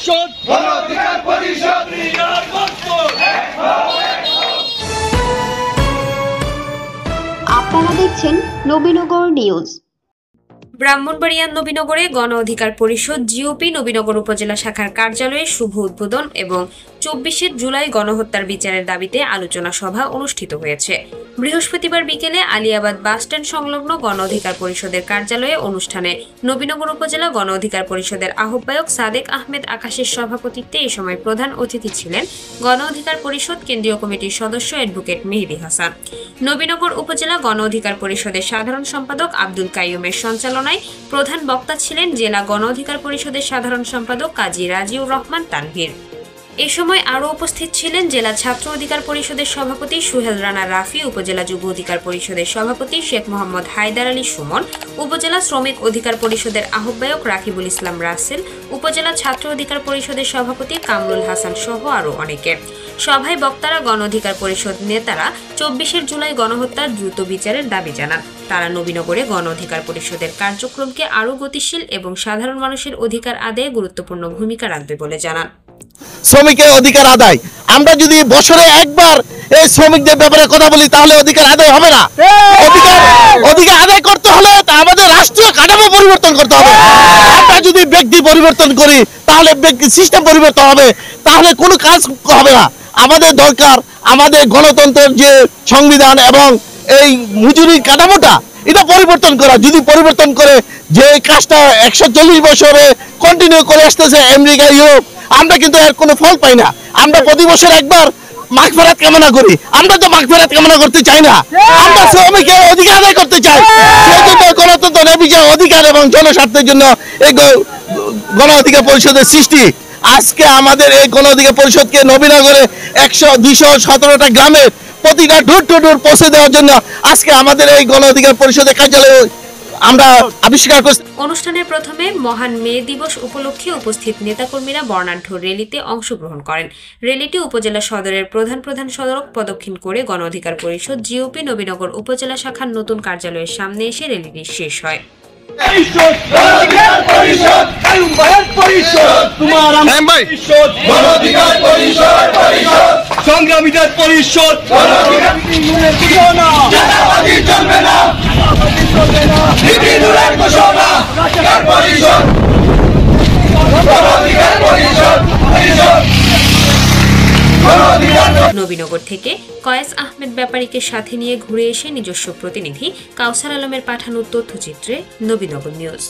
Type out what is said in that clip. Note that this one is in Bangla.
পরিষদ আপনারা দেখছেন নবীনগর নিউজ। ব্রাহ্মণবাড়িয়ার নবীনগরে গণ অধিকার পরিষদ জিওপি নবীনগর উপজেলা শাখার কার্যালয়ে শুভ উদ্বোধন এবং 24 জুলাই গণহত্যার বিচারের দাবিতে আলোচনা সভা অনুষ্ঠিত হয়েছে। বৃহস্পতিবার বিকেলে আলিয়াবাদ বাসস্ট্যান্ড সংলগ্ন গণ অধিকার পরিষদের কার্যালয়ে অনুষ্ঠানে নবীনগর উপজেলা গণ অধিকার পরিষদের আহ্বায়ক সাদেক আহমেদ আকাশের সভাপতিত্বে এ সময় প্রধান অতিথি ছিলেন গণ অধিকার পরিষদ কেন্দ্রীয় কমিটির সদস্য অ্যাডভোকেট মেহেদী হাসান। নবীনগর উপজেলা গণ অধিকার পরিষদের সাধারণ সম্পাদক আব্দুল কাইয়ুমের সঞ্চালনায় প্রধান বক্তা ছিলেন জেলা গণ অধিকার পরিষদের সাধারণ সম্পাদক কাজী রাজিউর রহমান তানভীর। এ সময় আরও উপস্থিত ছিলেন জেলা ছাত্র অধিকার পরিষদের সভাপতি সুহেল রানা রাফি, উপজেলা যুব অধিকার পরিষদের সভাপতি শেখ মোহাম্মদ হায়দার আলী সুমন, উপজেলা শ্রমিক অধিকার পরিষদের আহ্বায়ক রাকিবুল ইসলাম রাসেল, উপজেলা ছাত্র অধিকার পরিষদের সভাপতি কামরুল হাসান সহ আরও অনেকে। সভায় বক্তারা গণ অধিকার পরিষদ নেতারা 24 জুলাই গণহত্যার দ্রুত বিচারের দাবি জানান। তারা নবীনগরে গণ অধিকার পরিষদের কার্যক্রমকে আরও গতিশীল এবং সাধারণ মানুষের অধিকার আদায়ে গুরুত্বপূর্ণ ভূমিকা রাখবে বলে জানান। শ্রমিকের অধিকার আদায়, আমরা যদি বছরে একবার এই শ্রমিকদের ব্যাপারে কথা বলি তাহলে অধিকার আদায় হবে না। অধিকার আদায় করতে হলে আমাদের রাষ্ট্রীয় কাঠামো পরিবর্তন করতে হবে। আমরা যদি ব্যক্তি পরিবর্তন করি তাহলে ব্যক্তি সিস্টেম পরিবর্তন হবে, তাহলে কোনো কাজ হবে না। আমাদের দরকার আমাদের গণতন্ত্রের যে সংবিধান এবং এই মজুরি কাঠামোটা এটা পরিবর্তন করা। যদি পরিবর্তন করে যে কাজটা 140 বছরে কন্টিনিউ করে আসতেছে আমেরিকা, ইউরোপ, আমরা কিন্তু এর কোনো ফল পাই না। আমরা প্রতি বছর একবার মাগফিরাত কামনা করি, আমরা তো মাগফিরাত কামনা করতে চাই না, আমরা শ্রমিকের অধিকার আদায় করতে চাই। সেজন্য গণতন্ত্র, ন্যায়বিচার, অধিকার এবং জনস্বার্থের জন্য এই গণ অধিকার পরিষদের সৃষ্টি। আজকে আমাদের এই গণ অধিকার পরিষদকে নবীনগরে 217টা গ্রামের প্রতিটা ডোর টু ডোর পৌঁছে দেওয়ার জন্য আজকে আমাদের এই গণ অধিকার পরিষদের কার্যালয়ে আমরা আবিষ্কার করছি। অনুষ্ঠানের প্রথমে মহান মে দিবস উপলক্ষে উপস্থিত নেতাকর্মীরা বর্ণাঢ্য র্যালিতে অংশগ্রহণ করেন। র্যালিটি উপজেলা সদরের প্রধান সড়ক প্রদক্ষিণ করে গণ অধিকার পরিষদ জিওপি নবীনগর উপজেলা শাখার নতুন কার্যালয়ের সামনে এসে র্যালিটি শেষ হয়। সংগ্রামীদের পরিষদ নবীনগর থেকে কয়েস আহমেদ ব্যাপারীকে সাথে নিয়ে ঘুরে এসে নিজস্ব প্রতিনিধি কাউসার আলমের পাঠানো তথ্যচিত্রে নবীনগর নিউজ।